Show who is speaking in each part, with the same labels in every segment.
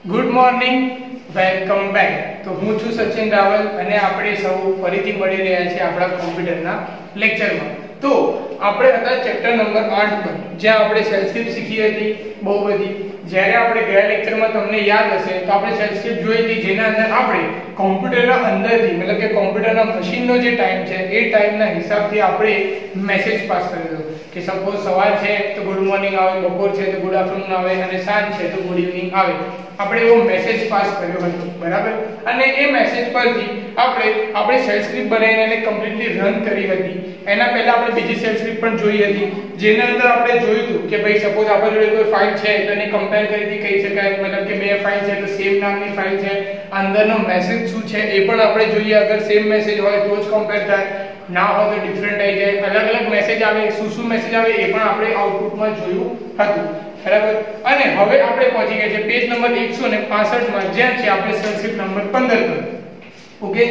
Speaker 1: Good morning, welcome back. તો હું છું સચિન રાવલ અને આપણે સૌ ફરીથી મળી રહ્યા છીએ આપણા કોમ્પ્યુટરના લેક્ચરમાં. તો આપણે હતા ચેપ્ટર નંબર 8 પર, જ્યાં આપણે શેલ સ્ક્રિપ્ટ શીખી હતી બહુ બધી. જ્યારે આપણે ગયા લેક્ચરમાં તમને યાદ હશે તો આપણે શેલ સ્ક્રિપ્ટ જોઈ હતી, જેના અંદર આપણે કોમ્પ્યુટરના અંદરથી મતલબ કે કોમ્પ્યુટરના મશીનનો જે ટાઈમ છે એ ટાઈમના હિસાબથી આપણે મેસેજ પાસ કરેલો કે સપોઝ સવાર છે તો ગુડ મોર્નિંગ આવે, બપોર છે તો ગુડ આફ્ટરનૂન આવે અને સાંજ છે તો ગુડ ઇવનિંગ આવે. આપણે એવો મેસેજ પાસ કર્યો હતો, બરાબર. અને એ મેસેજ પરથી આપણે શેલ સ્ક્રિપ્ટ બનાવીને એને કમ્પ્લીટલી રન કરી હતી. એના પહેલા આપણે બીજી શેલ સ્ક્રિપ્ટ પણ જોઈ હતી, જેના અંદર આપણે જોયું હતું કે ભાઈ સપોઝ આપણી જોડે કોઈ ફાઇલ છે તો એને કમ્પેર કરીને કહી શકાય, મતલબ કે બે ફાઇલ છે તો સેમ નામની ફાઇલ છે, અંદરનો મેસેજ શું છે એ પણ આપણે જોઈએ. અગર સેમ મેસેજ હોય તો જ કમ્પેર થાય, ના હોય તો ડિફરન્ટ આવી જાય. અલગ અલગ મેસેજ આવે, શું મેસેજ આવે એ પણ આપણે આઉટપુટમાં જોયું હતું, બરાબર. અને હવે આપણે પહોંચી ગયા છે પેજ નંબર 165 માં, જ્યાં છે આપણે શેલ સ્ક્રિપ્ટ નંબર 15 પર. ઓકે,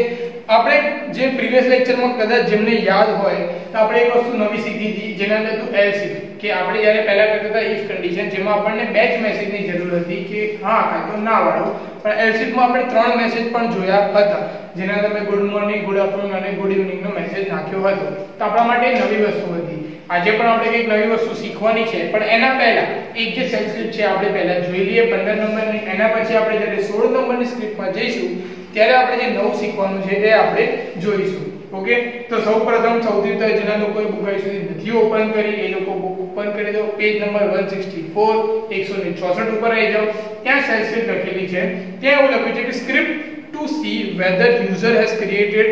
Speaker 1: આપણે જે પ્રીવિયસ લેક્ચરમાં કદાચ જેમને યાદ હોય તો આપણે એક વસ્તુ નવી શીખી હતી, જેના અંદર હતું એલ્સ ઇફ. કે આપણે જ્યારે પહેલા કરતા હતા ઇફ કન્ડિશન, જેમાં આપણને બે જ મેસેજની જરૂર હતી કે હા કાં તો ના વાળો. પણ એલ્સ ઇફમાં આપણે ત્રણ મેસેજ પણ જોયા હતા, જેના અંદર મેં ગુડ મોર્નિંગ, ગુડ આફ્ટરનૂન અને ગુડ ઇવનિંગ નો મેસેજ નાખ્યો હતો. તો આપણા માટે નવી વસ્તુ હતી. આજે પણ આપણે એક નવી વસ્તુ શીખવાની છે, પણ એના પહેલા એક જે શેલ સ્ક્રિપ્ટ છે આપણે પહેલા જોઈ લઈએ 15 નંબરની. એના પછી આપણે જ્યારે 16 નંબરની સ્ક્રિપ્ટમાં જઈશું ત્યારે આપણે જે નવું શીખવાનું છે એ આપણે જોઈશું. ઓકે, તો સૌપ્રથમ સૌથી પહેલા જેના લોકોએ બુક આવી સુધી નથી ઓપન કરી એ લોકો બુક ઓપન કરી દો. પેજ નંબર 164 164 ઉપર આવી જાઓ. ત્યાં શેલ સ્ક્રિપ્ટ લખેલી છે. ત્યાં એવું લખ્યું છે કે script to see whether user has created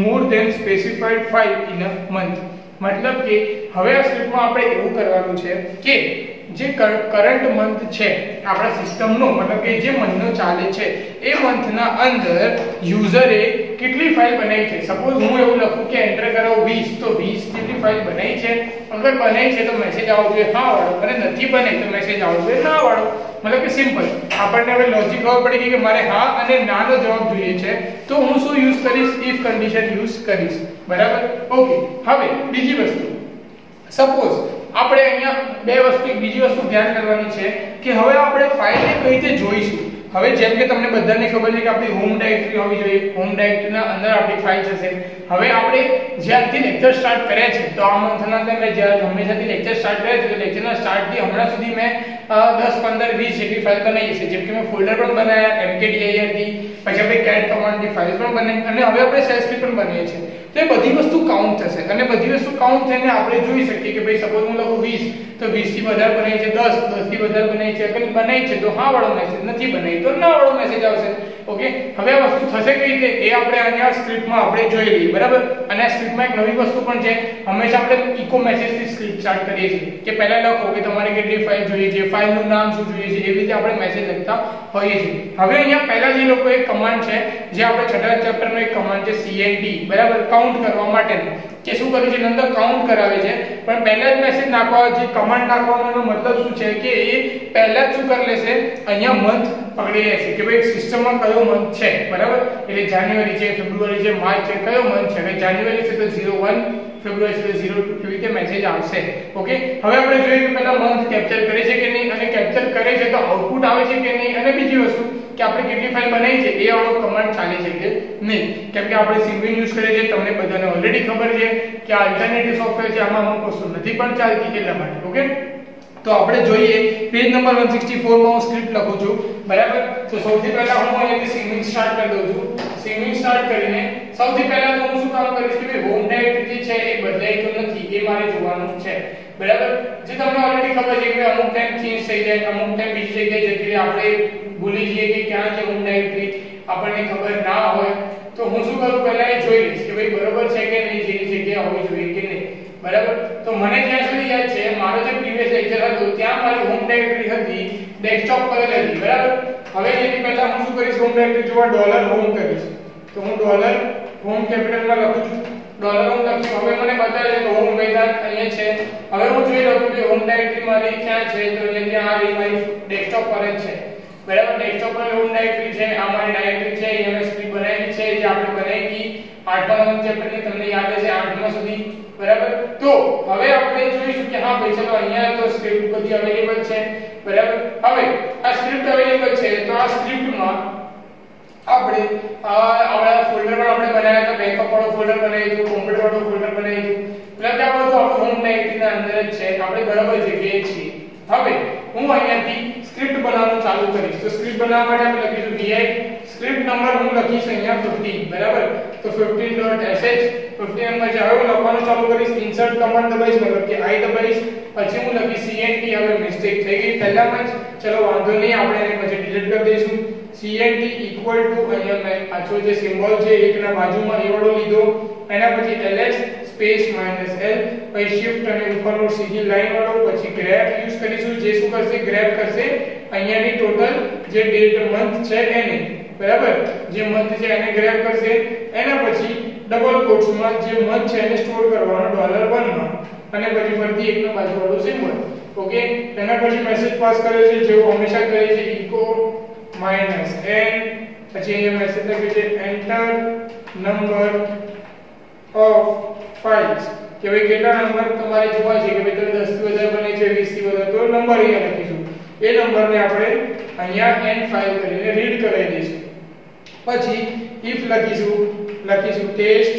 Speaker 1: more than specified file in a month. મતલબ કે હવે આ સ્ક્રિપ્ટમાં આપણે એવું કરવાનું છે કે જે કરંટ મંથ છે આપણા સિસ્ટમનો, મતલબ કે જે મહિનો ચાલે છે એ મંથના અંદર યુઝરે કેટલી ફાઇલ બનાવી છે. સપોઝ હું એવું લખું કે એન્ટર કરો 20, તો 20 જેટલી ફાઇલ બનાવી છે. અગર બનાવી છે તો મેસેજ આવવો જોઈએ હા વાળો, અને નથી બનાવી તો મેસેજ આવવો જોઈએ ના વાળો. મતલબ કે સિમ્પલ. આપણને હવે લોજિક ખબર પડી ગઈ કે મારે હા અને ના નો જવાબ જોઈએ છે, તો હું શું યુઝ કરીશ? ઇફ કન્ડિશન યુઝ કરીશ, બરાબર. ઓકે, હવે બીજી વસ્તુ, સપોઝ આપણે અહીંયા બે વસ્તુ, એક બીજી વસ્તુ ધ્યાન કરવાની છે કે હવે આપણે ફાઇલને કઈ રીતે જોઈશું. હવે જેમ કે તમને બધાને ખબર છે કે આપણી હોમ ડાયરેક્ટરી હોવી જોઈએ. હોમ ડાયરેક્ટરીના અંદર આપણી ફાઇલ હશે. હવે આપણે જ્યારથી લેક્ચર સ્ટાર્ટ કર્યા છે, તો આ મંથના અંદર મેં જ્યારે હંમેશાથી લેક્ચર સ્ટાર્ટ કર્યા છે, તો લેક્ચરના સ્ટાર્ટથી હમણાં સુધી મેં 10 15 20 જેટલી ફાઇલ બનાવી છે. જેમ કે મેં ફોલ્ડર પણ બનાવ્યા mkdir થી, પછી આપણે cat કમાન્ડની ફાઇલ પણ બનાવી, અને હવે આપણે શેલ સ્ક્રિપ્ટ પણ બનાવીએ છીએ. તો એ બધી વસ્તુ કાઉન્ટ થશે, અને બધી વસ્તુ કાઉન્ટ થઈને આપણે જોઈ શકીએ કે ભાઈ સપોઝ હું લખું 20, તો 20 થી વધારે બનાવી છે, 10 થી વધારે બનાવી છે, અગર બનાવી છે તો હા વાળો મેસેજ, નથી બનાવી તો ના વાળો મેસેજ આવશે. ઓકે, હવે આ વસ્તુ થશે કઈ રીતે એ આપણે અહીંયા સ્ક્રિપ્ટમાં આપણે જોઈ લઈએ, બરાબર. અને આ સ્ક્રિપ્ટમાં એક નવી વસ્તુ પણ છે. હંમેશા આપણે ઇકો મેસેજથી સ્ક્રિપ્ટ સ્ટાર્ટ કરીએ છીએ કે પહેલા લખો કે તમારે કેટલી ફાઇલ જોઈએ છે, ફાઇલનું નામ શું જોઈએ છે, એવી રીતે આપણે મેસેજ લખતા હોઈએ છીએ. હવે અહીંયા પહેલા જે લોકો એક કમાન્ડ છે, જે આપણે છઠ્ઠા ચેપ્ટરનો એક કમાન્ડ છે cnd, બરાબર, કાઉન્ટ કરવા માટેનો, કે શું કર્યું છે અંદર કાઉન્ટ કરાવે છે. પણ પહેલા જ મેસેજ નાખવા, જે કમાન્ડ નાખવાનો મતલબ શું છે કે એ પહેલા જ શું કરી લેશે, અહીંયા મંથ પકડી લેશે કે ભાઈ સિસ્ટમમાં કયો મંથ છે, બરાબર. એટલે જાન્યુઆરી છે, ફેબ્રુઆરી છે, માર્ચ છે, કયો મંથ છે. હવે જાન્યુઆરી છે તો 01, ફેબ્રુઆરી છે તો 02, એવી રીતે મેસેજ આવશે. ઓકે, હવે આપણે જોઈએ કે પહેલા મંથ કેપ્ચર કરે છે કે નહીં, અને કેપ્ચર કરે છે તો આઉટપુટ આવે છે કે નહીં, અને બીજી વસ્તુ કે આપણે કેટલી ફાઇલ બનાવી છે એ વાળો કમાન્ડ ચાલે છે કે નહીં. કેમ કે આપણે સિમ્બિન યુઝ કરીએ છીએ, તમને બધાને ઓલરેડી ખબર છે કે આ અલ્ટરનેટિવ સોફ્ટવેર છે, આમાં અમુક વસ્તુ નથી પણ ચાલતી એટલા માટે. ઓકે, તો આપણે જોઈએ પેજ નંબર 164 માં હું સ્ક્રિપ્ટ લખું છું, બરાબર. તો સૌથી પહેલા હું અહીંયાથી સિમ્બિન સ્ટાર્ટ કરી દઉં છું. સિમ્બિન સ્ટાર્ટ કરીને સૌથી પહેલા તો હું શું કામ કરીશ કે ભાઈ હોમ ડાયરેક્ટરી છે એ બદલાઈ તો નથી એ મારે જોવાનું છે, બરાબર. જે તમને ઓલરેડી ખબર છે કે અમુક ટાઈમ ચેન્જ થઈ જાય, અમુક ટાઈમ બીજી જગ્યાએ જતી રહે, આપણે ભૂલી જઈએ કે ક્યાં છે હોમ ડાયરેક્ટરી, આપણને ખબર ના હોય તો હું શું કરું, પહેલા એ જોઈ લઈશ કે ભાઈ બરોબર છે કે નહીં, જેની જગ્યાએ હોવી જોઈએ કે નહીં, બરાબર. તો મને જ્યાં સુધી યાદ છે, મારો જે પ્રીવિયસ લેક્ચર હતો ત્યાં મારી હોમ ડાયરેક્ટરી હતી ડેસ્કટોપ પર જ હતી, બરાબર. હવે એની પહેલા હું શું કરીશ, હોમ ડાયરેક્ટરી જોવા $home કરીશ. તો હું $home કેપિટલમાં લખું છું, $home લખ્યું. હવે મને બતાવે છે કે હોમ મેદાન અહીંયા છે. હવે હું જોઈ લઉં કે હોમ ડાયરેક્ટરી મારી ક્યાં છે, તો અહીંયા આ મારી ડેસ્કટોપ પર જ છે, બરાબર. ડેસ્કટોપ પર હોમ ડાયરેક્ટરી છે, આ મારી ડાયરેક્ટરી છે, અહીંયા મેં સ્ક્રિપ્ટ બનાવી છે જે આપણે બનાવી હતી 8મા ચેપ્ટરની, તમને યાદ હશે 8મા સુધી, બરાબર. તો હવે આપણે જોઈશું કે હા ભાઈ ચલો અહીંયા તો સ્ક્રિપ્ટ બધી અવેલેબલ છે, બરાબર. હવે આ સ્ક્રિપ્ટ અવેલેબલ છે તો આ સ્ક્રિપ્ટમાં આપણે આપણા ફોલ્ડરમાં આપણે બનાવ્યા હતા, બેકઅપ વાળો ફોલ્ડર બનાવી દીધું, કોમ્પ્યુટર વાળો ફોલ્ડર બનાવી દીધું, એટલે આ બધું આપણું હોમ ડાયરેક્ટરી ના અંદર જ છે, આપણે બરાબર જગ્યાએ છીએ. હવે હું અહીંયાથી સ્ક્રિપ્ટ બનાવવાનું ચાલુ કરીશ. તો સ્ક્રિપ્ટ બનાવવા માટે આપણે લખીશું vi સ્ક્રિપ્ટ નંબર હું લખીશ અહીંયા 15 બરાબર. તો 15.sh 15 નંબર છે. હવે હું લખવાનું ચાલુ કરીશ. ઇન્સર્ટ કમાન્ડ દબાઈશ, મતલબ કે i દબાઈશ, પછી હું લખીશ cnt. હવે મિસ્ટેક થઈ ગઈ પહેલામાં જ, ચલો વાંધો નહીં, આપણે એને પછી ડિલીટ કરી દઈશું. cnt ઇક્વલ ટુ અહીંયા મેં પાછો જે સિમ્બોલ છે એકના બાજુમાં એ વાળો લીધો, એના પછી ls સ્પેસ -l, પછી shift અને ઉપરનો સીધી લાઈન વાળો, પછી grep યુઝ કરીશું. જે શું કરશે, grep કરશે અહીંયાની ટોટલ જે ડેટ મંથ છે એને, બરાબર, જે મંથ છે એને grep કરશે. એના પછી ડબલ કોટ્સમાં જે મંથ છે એને સ્ટોર કરવાનો $1 માં, અને પછી ફરીથી એકનો બાજુવાળો સિમ્બોલ. ઓકે, એના પછી મેસેજ પાસ કરે છે જેવો હંમેશા કરે છે, echo -n, પછી અહીંયા મેસેજ લખે છે enter number of files, કે ભાઈ કેટલા નંબર તમારે જોવા છે, કે ભાઈ તમે 10 થી વધારે બને છે, 20 થી વધારે, તો નંબર અહીંયા લખીશું. એ નંબરને આપણે અહીંયા n ફાઇલ કરીને રીડ કરાવી દઈશું. પછી if લખીશું test,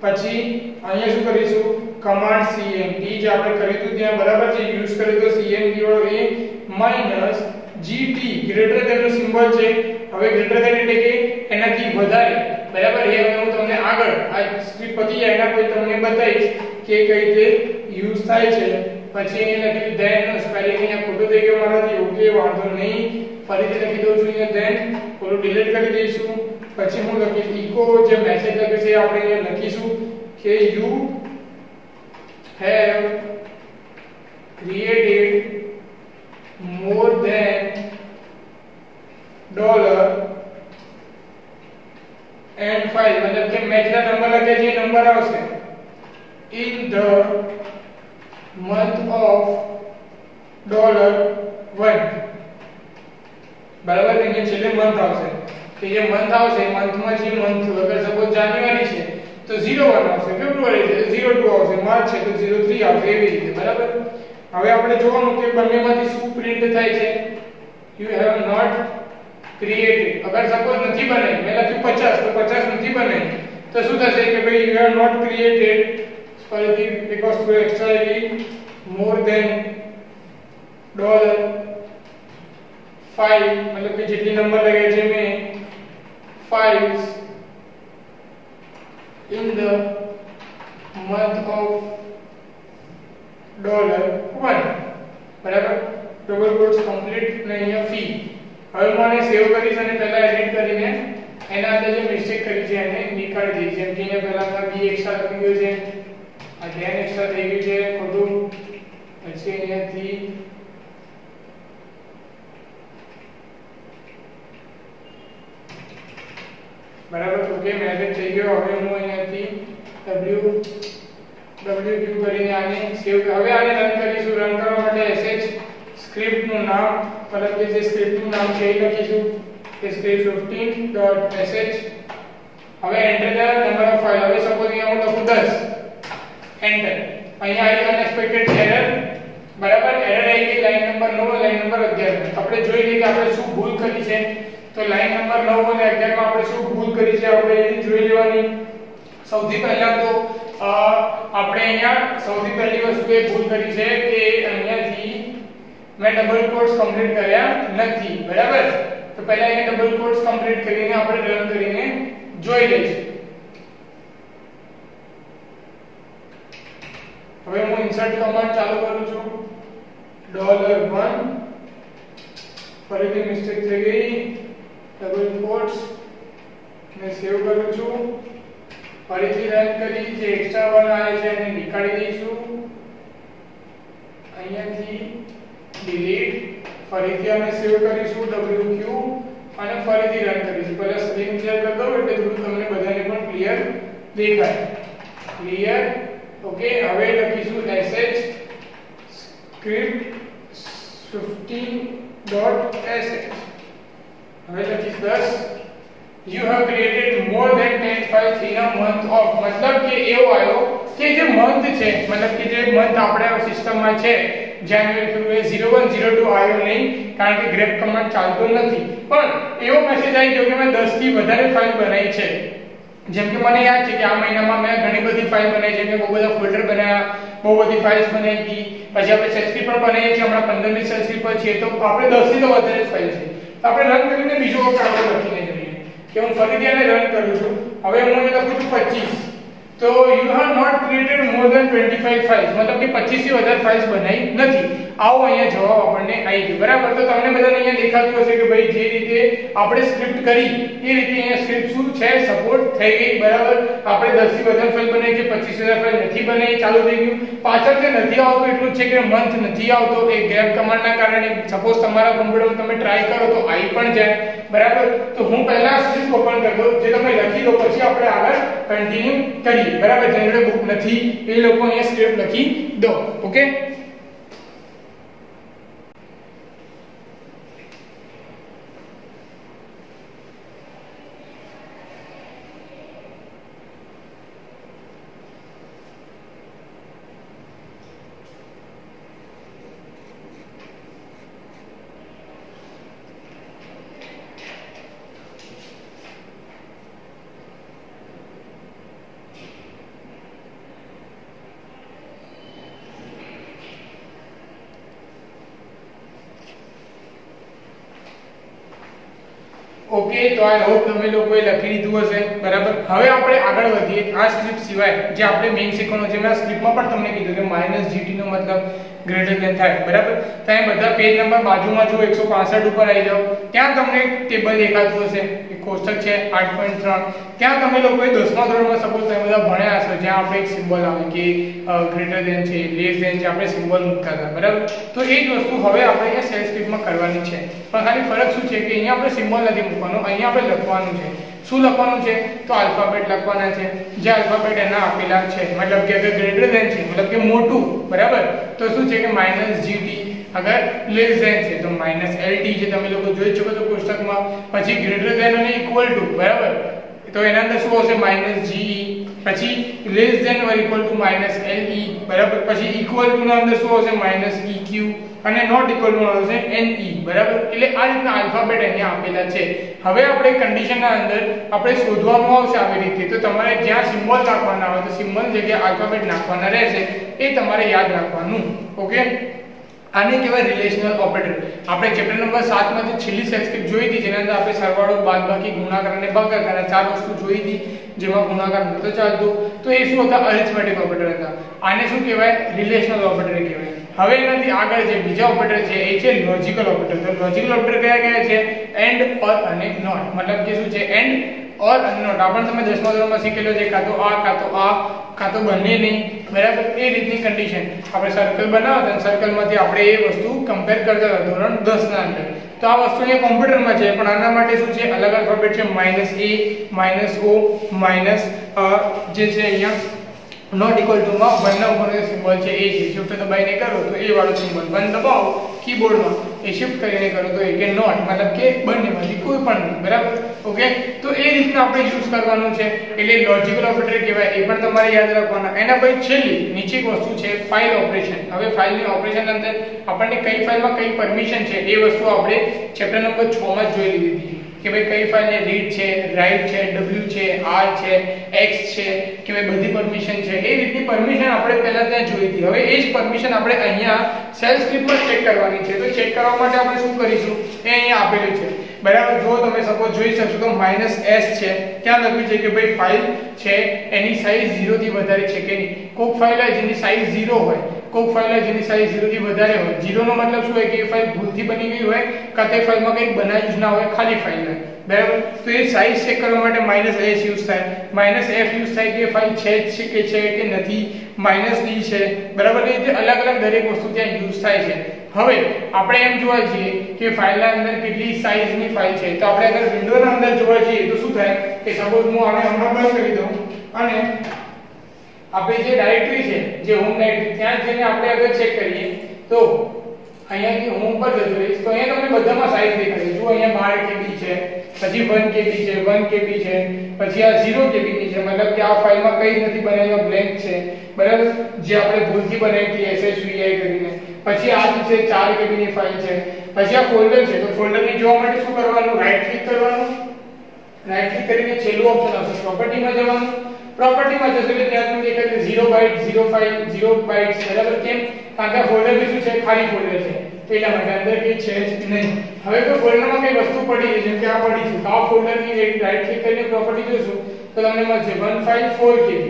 Speaker 1: પછી અહીંયા શું કરીશું, કમાન્ડ cmd જે આપણે કર્યું હતું ત્યાં, બરાબર, જે યુઝ કર્યું તો cmd વાળો એ માઈનસ gt ગ્રેટર ધેન નો સિમ્બોલ છે. હવે ગ્રેટર ધેન એટલે કે એનાથી વધારે, બરાબર. એ હું તમને આગળ આ સ્ક્રિપ્ટ પતી જાય એના પછી તમને બતાવીશ કે કઈ રીતે યુઝ થાય છે. પછી અહીંયા લખ્યું ધેન નો સ્પેલિંગ અહીંયા ખોટો થઈ ગયો મારાથી. ઓકે, વાંધો નહીં, ફરીથી લખી દઉં છું અહીંયા ધેન, ઓલું ડિલીટ કરી દઈશું. પછી હું લખીશ echo, જે મેસેજ લખ્યો છે આપણે અહીંયા લખીશું કે you have created more than $and file, मतलब कि मैं जितना नंबर लगे ये नंबर આવશે in the month of $1, બરાબર. અહીંયા છેલ્લે મંથ આવશે, કે જે મંથ આવશે મંથમાં જે મંથ, અગર સપોઝ જાન્યુઆરી છે તો 01 આવશે, ફેબ્રુઆરી છે તો 02 આવશે, માર્ચ છે તો 03 આવશે, એવી રીતે, બરાબર. હવે આપણે જોવાનું કે બંનેમાંથી શું પ્રિન્ટ થાય છે. you have not created, અગર સપોઝ નથી બનાવી, મેં લખ્યું 50 તો 50 નથી બનાવી, તો શું થશે કે ભાઈ you have not created ફરીથી because to extra more than $5, मतलब कि जितनी नंबर लगे છે મેં files in the month of $1, બરાબર. ડબલ કોટ્સ કમ્પ્લીટ ને અહીંયા ફી. હવે હું આને સેવ કરીશ અને પહેલા એડિટ કરીને એના અંદર જે મિસ્ટેક કરી છે એને નીકાળી દઈશ. જેમ કે અહીંયા પહેલા બી એક્સ્ટ્રા લખી ગયું છે, આ ધ્યાન એક્સ્ટ્રા થઈ ગયું છે ખોટું, પછી અહીંયાથી બરાબર. ઓકે, મેસેજ થઈ ગયો. હવે હું અહીંયાથી wq કરીને આને સેવ. હવે આને રન કરીશું. રન કરવા માટે sh સ્ક્રિપ્ટ નું નામ, મતલબ કે જે સ્ક્રિપ્ટ નું નામ છે એ લખીશું કે script15.sh. હવે enter the number of file. હવે સપોઝ અહીંયા હું લખું 10, એન્ટર. અહીંયા આવી અનએક્સપેક્ટેડ એરર, બરાબર. એરર આવી ગઈ લાઈન નંબર 9, લાઈન નંબર 11. આપણે જોઈ લઈએ કે આપણે શું ભૂલ કરી છે. તો લાઈન નંબર 9 અને 11 માં આપણે શું ભૂલ કરી છે આપણે એ જોઈ લેવાની. સૌથી પહેલા તો આપણે અહીંયા સૌથી પહેલી વસ્તુ એ ભૂલ કરી છે કે અહીંયાથી મેં ડબલ કોટ્સ કમ્પ્લીટ કર્યા નથી, બરાબર. તો પહેલા અહીંયા ડબલ કોટ્સ કમ્પ્લીટ કરીને આપણે રન કરીને જોઈ લઈશું. હવે હું ઇન્સર્ટ કમાન્ડ ચાલુ કરું છું. $1, ફરીથી મિસ્ટેક થઈ ગઈ, ડબલ કોટ્સ ને સેવ કરું છું. ફરીથી રન કરી જે એક્સ્ટ્રા 1 આવે છે એને નીકાળી દઈશું. અહીંયાથી ડિલીટ, ફરીથી આને સેવ કરીશું wq અને ફરીથી રન કરીશું. પહેલા સ્ક્રીન ક્લિયર કરી દઉં એટલે થોડું તમને બધાને પણ ક્લિયર દેખાય. ક્લિયર. ઓકે, હવે લખીશું sh script15.sh. હવે લખીશ 10. You have created more than 10 files in a month of, मतलब કે એવો આવ્યો કે જે મંથ છે, મતલબ કે જે મંથ આપણે સિસ્ટમમાં છે જાન્યુઆરી ફેબ્રુઆરી 0102 આવ્યો નહીં કારણ કે grep કમાન્ડ ચાલતો નથી, પણ એવો મેસેજ આવી ગયો કે મેં 10 થી વધારે ફાઇલ બનાવી છે। જેમ કે મને યાદ છે કે આ મહિનામાં મેં ઘણી બધી ફાઇલ બનાવી છે, મેં બહુ બધા ફોલ્ડર બનાવ્યા, બહુ બધી ફાઇલ્સ બનાવી હતી, પછી આપણે સેલ સ્ક્રિપ્ટ પણ બનાવીએ છીએ, હમણાં 15મી સેલ સ્ક્રિપ્ટ પર છીએ, તો આપણે 10 થી તો વધારે ફાઇલ છે, તો આપણે રન કરીને બીજો કાગળ લખીને જોઈએ કે હું ફરીથી આને રન કરું છું। હવે હું અહીં લખું છું 25, તો you have not created more than 25 files, मतलब કે 25 થી વધારે ફાઇલ્સ બનાવી નથી। આવો અહીંયા જવાબ આપણને આવી ગયો, બરાબર। તો તમને બધાને અહીંયા દેખાતું હશે કે ભાઈ જે રીતે આપણે સ્ક્રિપ્ટ કરી એ રીતે અહીંયા સ્ક્રિપ્ટ શું છે સપોર્ટ થઈ ગઈ, બરાબર। આપણે 10 થી વધારે ફાઇલ બનાવી છે, 25000 ફાઇલ નથી બનાવી, ચાલુ થઈ ગયું। પાછળ જે નથી આવતું એટલું છે કે મંથ નથી આવતો, એ grep કમાન્ડના કારણે સપોઝ તમારા કમ્પ્યુટરમાં તમે ટ્રાય કરો તો આવી પણ જાય, બરાબર। તો હું પહેલા સ્ક્રિપ્ટ ઓપન કરી દઉં, જે તમે લખી લો, પછી આપણે આગળ કન્ટિન્યુ કરીએ, બરાબર। જેને બુક નથી એ લોકો અહીંયા સ્ક્રિપ્ટ લખી દો, ઓકે। ઓકે, તો આઈ હોપ તમે લોકોએ લખી લીધું હશે, બરાબર। હવે આપણે આગળ વધીએ। આ સ્ક્રિપ્ટ સિવાય જે આપણે મેઇન શીખવાનું છે, મેં સ્ક્રિપ્ટમાં પણ તમને કીધું કે -gt નો મતલબ ગ્રેટર ધેન થાય, બરાબર। ત્યાં બધા પેજ નંબર બાજુમાં જો 165 ઉપર આવી જાઓ, ત્યાં તમને ટેબલ દેખાતું હશે, એક કોષ્ટક છે 8.3, ત્યાં તમે લોકોએ 10મા ધોરણમાં સપોઝ તમે બધા ભણ્યા હશો, જ્યાં આપણે એક સિમ્બોલ આવે કે ગ્રેટર ધેન છે, લેસ ધેન છે, આપણે સિમ્બોલ મૂકતા હતા, બરાબર। તો એ જ વસ્તુ હવે આપણે અહીંયા સેલ સ્ક્રિપ્ટમાં કરવાની છે, પણ ખાલી ફરક શું છે કે અહીંયા આપણે સિમ્બોલ નથી મૂકવાનો, અહીંયા આપણે લખવાનું છે। શું લખવાનું છે? તો આલ્ફાબેટ લખવાના છે, જે આલ્ફાબેટ એના આપેલા છે, મતલબ કે અગર ગ્રેટર ધેન છે મતલબ કે મોટું, બરાબર, તો શું છે કે -gt, અગર લેસ ધેન છે તો -lt, જે તમે લોકો જોઈ શકો છો કોષ્ટકમાં, પછી ગ્રેટર ધેન અને ઇક્વલ ટુ, બરાબર, તો એના અંદર શું આવશે -ge, પછી less than or equal to -le, બરાબર, પછી ઇક્વલ ટુ ના અંદર શું આવશે -eq, અને નોટ ઇક્વલ ટુ આવશે ne, બરાબર। એટલે આ રીતના આલ્ફાબેટ અહીંયા આપેલા છે। હવે આપણે કન્ડિશનના અંદર આપણે શોધવાનું આવશે આવી રીતે, તો તમારે જ્યાં સિમ્બોલ નાખવાના આવે તો સિમ્બોલ જગ્યાએ આલ્ફાબેટ નાખવાના રહેશે, એ તમારે યાદ રાખવાનું, ઓકે। આને કહેવાય રિલેશનલ ઓપરેટર। આપણે ચેપ્ટર નંબર 7 માં જે છેલ્લી સેલ સ્ક્રિપ્ટ જોઈ હતી, જેના અંદર આપણે સરવાળો, બાદબાકી, ગુણાકાર અને ભાગાકાર આ ચાર વસ્તુ જોઈ હતી, જેમાં ગુણાકાર નહોતો ચાલતો, તો એ શું હતા? અરિથમેટિક ઓપરેટર હતા। આને શું કહેવાય? રિલેશનલ ઓપરેટર કહેવાય। હવે એનાથી આગળ જે બીજા ઓપરેટર છે એ છે લોજિકલ ઓપરેટર। તો લોજિકલ ઓપરેટર કયા છે? એન્ડ, ઓર અને નોટ, મતલબ કે શું છે? એન્ડ, ઓર અને નોટ। આપણે તમે 10મા ધોરણમાં શીખેલો છે, કાં તો આ, કાં તો આ, કાં તો બંને નહીં, બરાબર। એ રીતની કન્ડિશન આપણે સર્કલ બનાવતા, સર્કલમાંથી આપણે એ વસ્તુ કમ્પેર કરતા હતા ધોરણ 10 ના અંદર। તો આ વસ્તુ અહીંયા કોમ્પ્યુટરમાં છે, પણ આના માટે શું છે? અલગ આલ્ફાબેટ છે, -a, -o, જે છે અહીંયા નોટ ઇક્વલ ટુ માં 1 ના ઉપર સિમ્બોલ છે એ છે, શિફ્ટ દબાઈને કરો તો એ વાળો સિમ્બોલ, 1 દબાવો કીબોર્ડમાં, એ શિફ્ટ કરીને કરો તો એ કે નોટ, મતલબ કે બંનેમાંથી કોઈ પણ નહીં, બરાબર, ઓકે। તો એ રીતના આપણે યુઝ કરવાનું છે, એટલે લોજિકલ ઓપરેટર કહેવાય, એ પણ તમારે યાદ રાખવાના। એના પછી છેલ્લી નીચે એક વસ્તુ છે ફાઇલ ઓપરેશન। હવે ફાઇલની ઓપરેશન અંદર આપણને કઈ ફાઇલમાં કઈ પરમિશન છે એ વસ્તુ આપણે ચેપ્ટર નંબર 6 માં જોઈ લીધી હતી કે ભાઈ કઈ ફાઇલને રીડ છે, રાઇટ છે, w છે, r છે, x છે, કે ભાઈ બધી પરમિશન છે, એ રીતની પરમિશન આપણે પહેલા ત્યાં જોઈ હતી। હવે એ જ પરમિશન આપણે અહીંયા સેલ સ્ક્રિપ્ટમાં ચેક કરવાની છે। તો ચેક કરવા માટે આપણે શું કરીશું? એ અહીંયા આપેલું છે, બરાબર। જો તમે સપોઝ જોઈ શકશો તો -s છે, ત્યાં લખ્યું છે કે ભાઈ ફાઇલ છે એની સાઈઝ 0 થી વધારે છે કે નહીં। કોઈક ફાઇલ હોય જેની સાઈઝ 0 હોય, કોઈક ફાઇલ હોય જેની સાઈઝ 0 થી વધારે હોય। 0 નો મતલબ શું હોય કે એ ફાઇલ ભૂલથી બની ગઈ હોય, કાં તો એ ફાઇલમાં કંઈક બનાવ્યું જ ના હોય, ખાલી ફાઇલ હોય, બરાબર। તો એ સાઈઝ ચેક કરવા માટે -s યુઝ થાય, -f યુઝ થાય કે ફાઇલ છે કે નથી, -d છે, બરાબર। એ રીતે અલગ અલગ દરેક વસ્તુ ત્યાં યુઝ થાય છે। હવે આપણે એમ જોવા જઈએ કે ફાઇલના અંદર કેટલી સાઈઝની ફાઇલ છે, તો આપણે અગર વિન્ડોના અંદર જોવા જઈએ તો શું થાય કે સપોઝ હું આને હમણાં બંધ કરી દઉં અને આપણી જે ડાયરેક્ટરી છે, જે હોમ ડાયરેક્ટરી, ત્યાં જઈને આપણે અગર ચેક કરીએ તો અહીંયાથી હોમ પર જતો રહીશ તો અહીંયા તમને બધામાં સાઈઝ દેખાય। જો અહીંયા 12 KB છે, પછી 1 KB છે, 1 KB છે, પછી આ 0 KB ની છે, મતલબ કે આ ફાઇલમાં કંઈ નથી બનાવેલું, બ્લેન્ક છે, બરાબર, જે આપણે ભૂલથી બનાવી હતી SHVI કરીને। પછી આ જે છે 4 KB ની ફાઇલ છે, પછી આ ફોલ્ડર છે તો ફોલ્ડરને જોવા માટે શું કરવાનું, રાઈટ ક્લિક કરવાનું, રાઈટ ક્લિક કરીને છેલ્લું ઓપ્શન આવશે પ્રોપર્ટીમાં જવાનું, પ્રોપર્ટીમાં જશો એટલે ત્યાં તમને દેખાય 0 બાઇટ 0 ફાઇલ 0 બાઇટ્સ બરાબર, કેમ કારણ કે આ ફોલ્ડર શું છે, ખાલી ફોલ્ડર છે એટલા માટે અંદર કઈ છે જ નહીં. હવે કોઈ ફોલ્ડરમાં કઈ વસ્તુ પડી છે જેમ કે આ પડી છે તો આ ફોલ્ડરની રાઈટ ક્લિક કરીને પ્રોપર્ટી જોશો તો તમને મળશે 1 ફાઇલ 4 KB,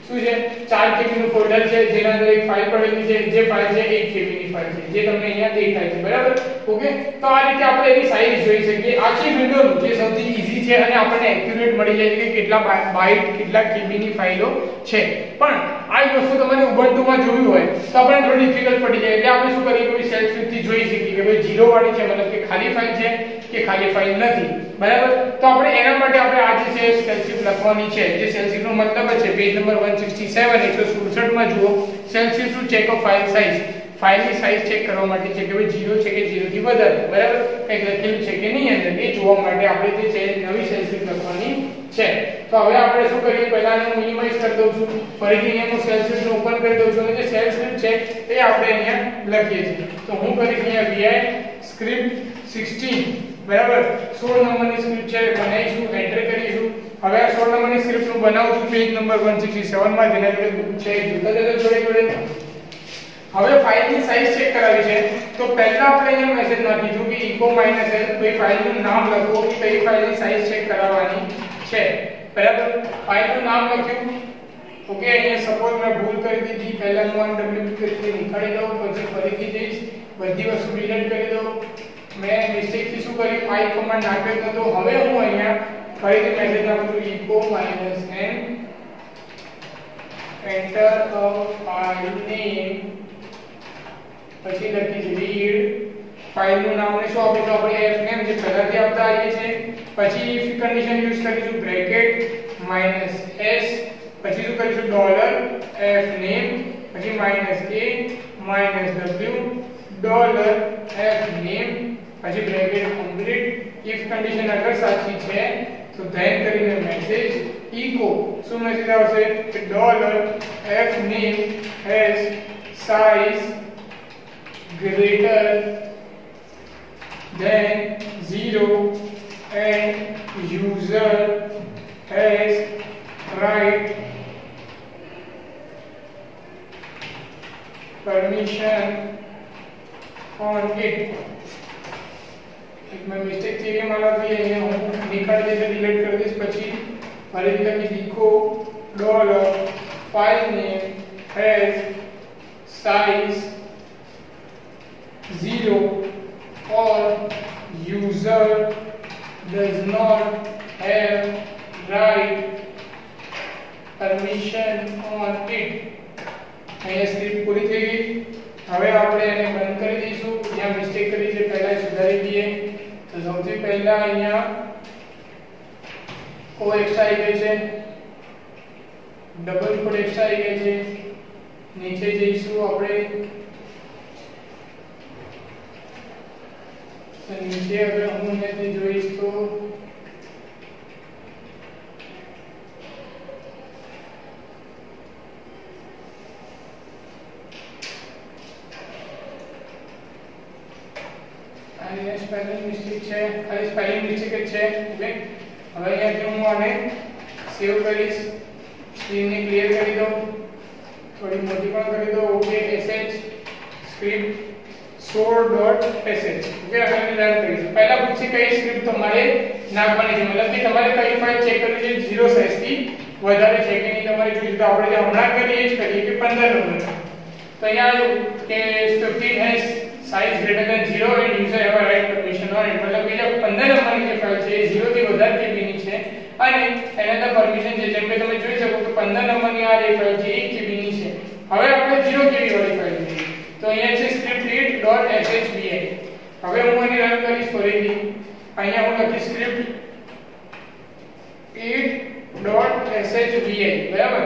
Speaker 1: શું છે 4 KB નું ફોલ્ડર છે જેના અંદર એક ફાઇલ પડેલી છે, જે ફાઇલ છે 1 KB ની ફાઇલ છે જે તમને અહીંયા દેખાય છે બરાબર. ઓકે, તો આ રીતે આપણે એની સાઈઝ જોઈ શકીએ. આખી વિન્ડોનું જે સૌથી ઈઝી છે અને આપણને એક્યુરેટ મળી જાય છે કે કેટલા બાઇટ કેટલા KB ની ફાઇલો છે. પણ આ જ વસ્તુ તમારે ઉબુન્ટુમાં જોવી હોય તો આપણને થોડી ડિફિકલ્ટ પડી જાય એટલે આપણે શું કરીએ કે સેલ સ્ક્રિપ્ટ થી જોઈ શકીએ કે ભાઈ 0 વાળી છે મતલબ કે ખાલી ફાઇલ છે કે ખાલી ફાઇલ નથી બરાબર. તો આપણે એના માટે આપણે આ જે છે સેલ સ્ક્રિપ્ટ લખવાની છે, જે સેલ સ્ક્રિપ્ટનો મતલબ છે પેજ નંબર 167 167 માં જુઓ, cell script to check of file size, ફાઇલની સાઇઝ ચેક કરવા માટે છે કે ભાઈ 0 છે કે 0 થી વધારે બરાબર, કંઈક લખેલું છે કે નહીં અંદર એ જોવા માટે આપણે જે છે નવી સેલ સ્ક્રિપ્ટ લખવાની છે. તો હવે આપણે શું કરીએ, પહેલા હું મિનિમાઇઝ કરી દઉં છું, ફરીથી અહીંયા હું સેલ સ્ક્રિપ્ટ ઓપન કરી દઉં છું અને જે સેલ સ્ક્રિપ્ટ છે એ આપણે અહીંયા લખીએ છીએ. તો હું કરીશ અહીંયા vi script 16 બરાબર, 16 નંબરની સ્ક્રિપ્ટ છે બનાવીશું, એન્ટર કરીશું. હવે આ 16 નંબરની સ્ક્રિપ્ટ હું બનાવું છું પેજ નંબર 167 માં, જેના જોડે છે જોડે જોડે. હવે ફાઇલની સાઇઝ ચેક કરાવી છે તો પહેલા આપણે અહીંયા મેસેજ નાખીશું કે echo -l, કોઈ ફાઇલનું નામ લખો કે કઈ ફાઇલની સાઇઝ ચેક કરાવવાની છે બરાબર. ફાઇલનું નામ લખ્યું. ઓકે, અહીંયા સપોઝ મેં ભૂલ કરી દીધી, પહેલા હું wp કરીને નીકાળી દઉં, પછી ફરીથી જઈશ, બધી વસ્તુ ડિલીટ કરી દઉં. મેં મિસ્ટેકથી શું કર્યું, i કમાન્ડ નાખ્યો તો હવે હું અહીંયા ફરીથી મેસેજ નાખું છું echo -n enter a file name, પછી લખીશ read, ફાઇલનું નામ ને શું આપીશું આપણે fname જે પહેલાથી આપતા આવીએ છે. પછી if કન્ડિશન યુઝ કરીશું બ્રેકેટ -s, પછી શું કરીશું $fname, પછી -a -w $fname, પછી બ્રેકેટ કમ્પ્લીટ. if કન્ડિશન અગર સાચી છે તો ધેન કરીને મેસેજ echo, શું મેસેજ આવશે કે $fname has size greater than 0 and user has right permission on it. એક મેં મિસ્ટેક થઈ ગઈ મારાથી, અહીંયા હું નીકાળી દઈશ, ડિલીટ કરી દઈશ, પછી ફરીથી લખીશ echo $file name has size 0 or user does not have right permission on it. અહીંયા સ્ક્રિપ્ટ પૂરી થઈ ગઈ. હવે આપણે એને બંધ કરી દઈશું, જ્યાં મિસ્ટેક કરી છે પહેલા સુધારી દઈએ. તો સૌથી પહેલા અહીંયા કો એક્સ્ટ્રા આવી ગઈ છે, ડબલ કોડ એક્સ્ટ્રા આવી ગઈ છે. નીચે જઈશું આપણે, નીચે અગર હું અહીંયાથી જોઈશ તો આ સ્પેલિંગ મિસ્ટેક છે, ખાલી સ્પેલિંગ મિસ્ટેક જ છે. ઓકે, હવે અહીંયાથી હું આને સેવ કરીશ, સ્ક્રીનને ક્લિયર કરી દઉં, થોડી મોટી પણ કરી દઉં. Okay, sh script source.sh. Okay, હવે રન કરીશું. પહેલા પૂછશે કઈ સ્ક્રિપ્ટ તમારે નાખવાની છે, મતલબ કે તમારે કઈ ફાઇલ ચેક કરવી છે 0 સાઇઝ થી વધારે છે કે નહીં તમારે જોઈએ. તો આપણે જે હમણાં કરીએ જ કરીએ કે 15 નંબર. તો અહીંયા આવ્યું કે 15 has size greater than 0 and user have a right permission on it, મતલબ કે જે 15 નંબરની જે ફાઇલ છે એ 0 થી વધારે KB ની છે અને એના અંદર પરમિશન છે. જેમ કે તમે જોઈ શકો કે 15 નંબરની આ જે ફાઇલ છે 1 KB ની છે. હવે આપણે 0 KB વાળી ફાઇલ જોઈએ તો અહીંયા છે script.shbi. હવે હું એને રન કરીશ ફરીથી. અહીંયા હું લખીશ script it.shbi બરાબર.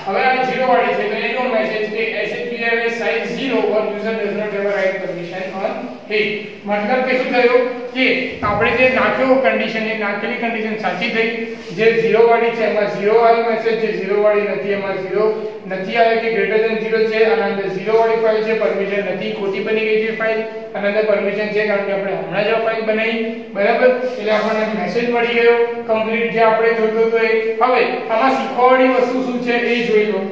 Speaker 1: હવે આ 0 વાળી છે તો એનો મેસેજ કે shbi has size 0 or user does not have a right permission on it. મતલબ કે શું થયું કે આપણે જે નાખ્યો કન્ડિશન એ નાખેલી કન્ડિશન સાચી થઈ, જે 0 વાળી છે એમાં 0 વાળી મેસેજ, જે 0 વાળી નથી એમાં 0 નથી આવે કે ગ્રેટર ધેન 0 છે, અને અંદર 0 વાળી ફાઇલ છે પરમિશન નથી, ખોટી બની ગઈ છે ફાઇલ, અને અંદર પરમિશન છે કારણ કે આપણે હમણાં જ આ ફાઇલ બનાવી, બરાબર. એટલે આપણને મેસેજ મળી ગયો કમ્પ્લીટ જે આપણે જોઈતો હતો એ. હવે આમાં શીખવાવાળી વસ્તુ શું છે એ જોઈ લો.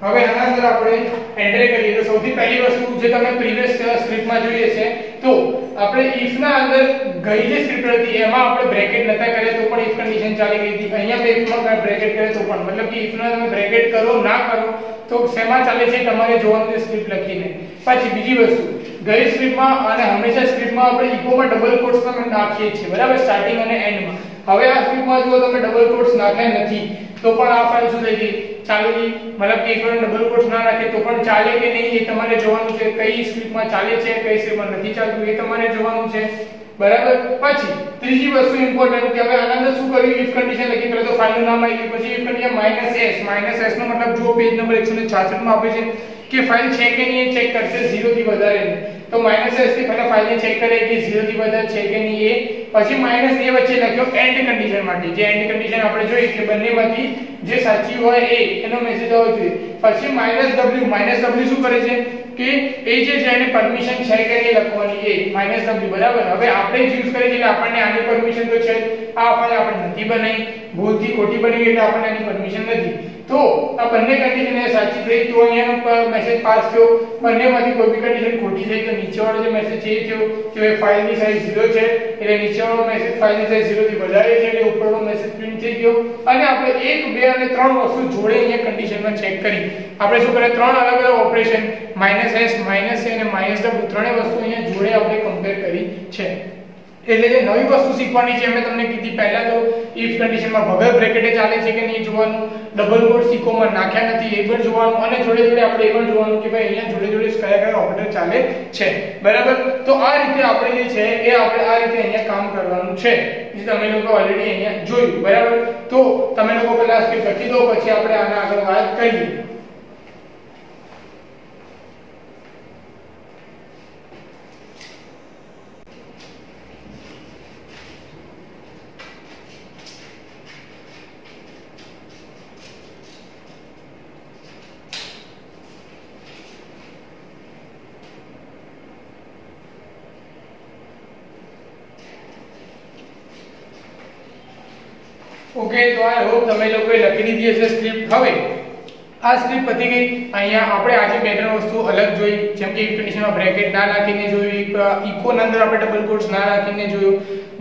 Speaker 1: હવે આના અંદર આપણે એન્ટર કરીએ તો સૌથી પહેલી વસ્તુ જે તમે પ્રીવિયસ સ્ક્રિપ્ટમાં જોઈએ છે, તો આપણે if ના અંદર ગઈ જે સ્ક્રિપ્ટ હતી એમાં આપણે બ્રેકેટ નતા કર્યા તો પણ if કન્ડિશન ચાલી ગઈ હતી. અહીંયા બે if માં બ્રેકેટ કરે તો પણ, મતલબ કે if ના તમે બ્રેકેટ કરો ના કરો તો શેમાં ચાલે છે તમારે જોવાનું છે સ્ક્રિપ્ટ લખીને. પછી બીજી વસ્તુ, ગઈ સ્ક્રિપ્ટમાં અને હંમેશા સ્ક્રિપ્ટમાં આપણે ઇકોમાં ડબલ કોટ્સ તમે નાખીએ છીએ, બરાબર, સ્ટાર્ટિંગ અને એન્ડમાં. હવે આ સ્ક્રિપ્ટમાં જો તમે ડબલ કોટ્સ નાખ્યા નથી તો પણ આ ફાઇલ શું થઈ ગઈ, ચાલુ ગઈ. મતલબ કે એકવાર ડબલ કોટ્સ ના નાખે તો પણ ચાલે કે નહીં એ તમારે જોવાનું છે. કઈ સ્ક્રિપ્ટમાં ચાલે છે કઈ સ્ક્રિપ્ટમાં નથી ચાલતું એ તમારે જોવાનું છે, બરાબર. પછી ત્રીજી વસ્તુ ઇમ્પોર્ટન્ટ કે હવે આના અંદર શું કર્યું, if કન્ડિશન લખી પહેલા તો ફાઇલનું નામ આવી ગયું, પછી if કન્ડિશન -s નો મતલબ જો પેજ નંબર 166 માં આપે છે કે ફાઇલ છે કે નહીં એ ચેક કરશે 0 થી વધારે, તો -s થી પહેલા ફાઇલને ચેક કરે કે 0 થી વધારે છે કે નહીં એ. પછી -a વચ્ચે લખ્યો એન્ડ કન્ડિશન માટે, જે એન્ડ કન્ડિશન આપણે જોઈ કે બંનેમાંથી જે સાચી હોય એનો મેસેજ આવવો જોઈએ. પછી -w શું કરે છે કે એ જે છે એને પરમિશન છે કે નહીં લખવાની એ -w, બરાબર. હવે આપણે જ યુઝ કરીએ એટલે આપણને આની પરમિશન તો છે, આ ફાઇલ આપણે નથી બનાવી, ભૂલથી ખોટી બની ગઈ એટલે આપણને આની પરમિશન નથી. તો આ બંને કન્ડિશન એ સાચી થઈ તો અહીંયાનો મેસેજ પાસ થયો. બંનેમાંથી કોઈ બી કન્ડિશન ખોટી થઈ તો નીચેવાળો જે મેસેજ છે એ થયો કે ફાઇલની સાઈઝ 0 છે એટલે નીચેવાળો મેસેજ ફાઇલની સાઈઝ 0 થી વધારે છે એટલે ઉપરનો મેસેજ પ્રિન્ટ થઈ ગયો. અને આપણે 1 2 અને 3 વસ્તુ જોડે અહીંયા કન્ડિશનમાં ચેક કરી. આપણે શું કરે, ત્રણ અલગ અલગ ઓપરેશન -s -a અને -w ત્રણેય વસ્તુ અહીંયા જોડે આપણે કમ્પેર કરી છે. એટલે જે નવી વસ્તુ શીખવાની છે મેં તમને કીધી પહેલા તો if કન્ડિશનમાં વગર બ્રેકેટે ચાલે છે કે નહીં જોવાનું, ડબલ કોટ્સ ઇકોમાં નાખ્યા નથી એ પણ જોવાનું, અને જોડે જોડે આપણે એ પણ જોવાનું કે ભાઈ અહીંયા જોડે જોડે કયા કયા ઓપરેટર ચાલે છે, બરાબર. તો આ રીતે આપણે જે છે એ આપણે આ રીતે અહીંયા કામ કરવાનું છે, જે તમે લોકો ઓલરેડી અહીંયા જોયું, બરાબર. તો તમે લોકો પહેલા સ્ક્રિપ્ટ લખી દો પછી આપણે આના આગળ વાત કરીએ. ઓકે, તો આઈ હોપ તમે લોકોએ લખી દીધી હશે સ્ક્રિપ્ટ. હવે આ સ્ક્રિપ્ટ પતી ગઈ. અહીંયા આપણે આજે બે ત્રણ વસ્તુ અલગ જોઈ, જેમ કે if કન્ડિશનમાં બ્રેકેટ ના નાખીને જોયું, ઇકો ના અંદર આપણે ડબલ કોટ્સ ના નાખીને જોયું,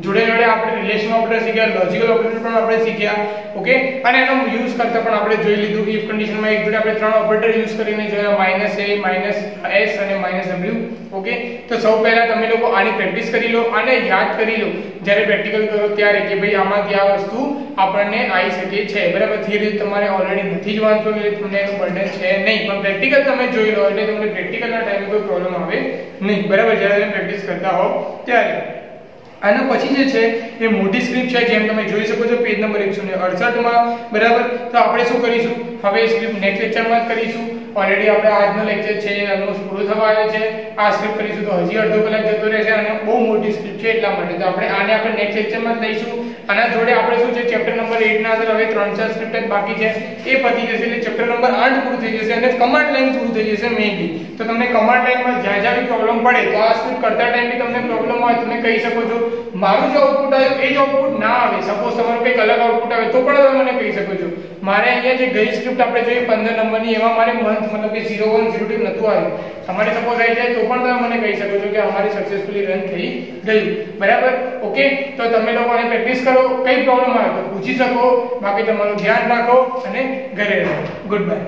Speaker 1: જોડે જોડે આપણે રિલેશન ઓપરેટર શીખ્યા, લોજિકલ ઓપરેટર પણ આપણે શીખ્યા, ઓકે. અને એનો યુઝ કરતા પણ આપણે જોઈ લીધું. if કન્ડિશનમાં એક જોડે આપણે ત્રણ ઓપરેટર યુઝ કરીને જોયા, -a -s અને -w, ઓકે. તો સૌ પહેલા તમે લોકો આની પ્રેક્ટિસ કરી લો અને યાદ કરી લો જ્યારે પ્રેક્ટિકલ કરો ત્યારે કે ભાઈ આમાંથી આ વસ્તુ આપણને આવી શકે છે, બરાબર. થિયરી તમારે ઓલરેડી નથી જ વાંચવું એટલે તમને એનું બર્ડન છે નહીં, પણ પ્રેક્ટિકલ તમે જોઈ લો એટલે તમને પ્રેક્ટિકલના ટાઈમે કોઈ પ્રોબ્લેમ આવે નહીં, બરાબર, જ્યારે તમે પ્રેક્ટિસ કરતા હો ત્યારે. આના પછી જે છે એ મોટી સ્ક્રિપ્ટ છે, જેમ તમે જોઈ શકો છો પેજ નંબર 168 માં, બરાબર. તો આપણે શું કરીશું હવે, સ્ક્રિપ્ટ નેક્સ્ટ લેક્ચરમાં જ કરીશું. ઓલરેડી આપણે આજનો લેક્ચર છે ઓલમોસ્ટ પૂરો થવા આવ્યો છે. આ સ્ક્રિપ્ટ કરીશું તો હજી અડધો કલાક જતો રહેશે અને બહુ મોટી સ્ક્રિપ્ટ છે એટલા માટે તો આને આપણે નેક્સ્ટ લેક્ચરમાં જ લઈશું. આના જોડે આપણે શું છે ચેપ્ટર નંબર 8 ના અંદર હવે 3-4 સ્ક્રિપ્ટ જ બાકી છે, એ પતી જશે એટલે ચેપ્ટર નંબર 8 પૂરું થઈ જશે અને કમાન્ડ લાઈન પૂરું થઈ જશે મેઇનલી. તો તમને કમાન્ડ લાઈનમાં જ્યાં જ્યાં બી પ્રોબ્લેમ પડે તો આ સ્ક્રિપ્ટ કરતા ટાઈમે તમને પ્રોબ્લેમ હોય તમે કહી શકો છો. મારું જે આઉટપુટ આવ્યું એ જ આઉટપુટ ના આવે, સપોઝ તમારું કંઈક અલગ આઉટપુટ આવે તો પણ તમે મને કહી શકો છો. મારે અહીંયા જે ગઈ સ્ક્રિપ્ટ આપણે જોઈએ 15 નંબરની એમાં મારે મંથ મતલબ કે 01 02 નતું આવ્યું, તમારે સપોઝ આવી જાય તો પણ તમે મને કહી શકો છો કે અમારી સક્સેસફુલી રન થઈ ગયું, બરાબર. ઓકે, તો તમે લોકોને પ્રેક્ટિસ કરો, કઈ પ્રોબ્લેમ આવે તો પૂછી શકો. બાકી તમારું ધ્યાન રાખો અને ઘરે રહો. Good bye.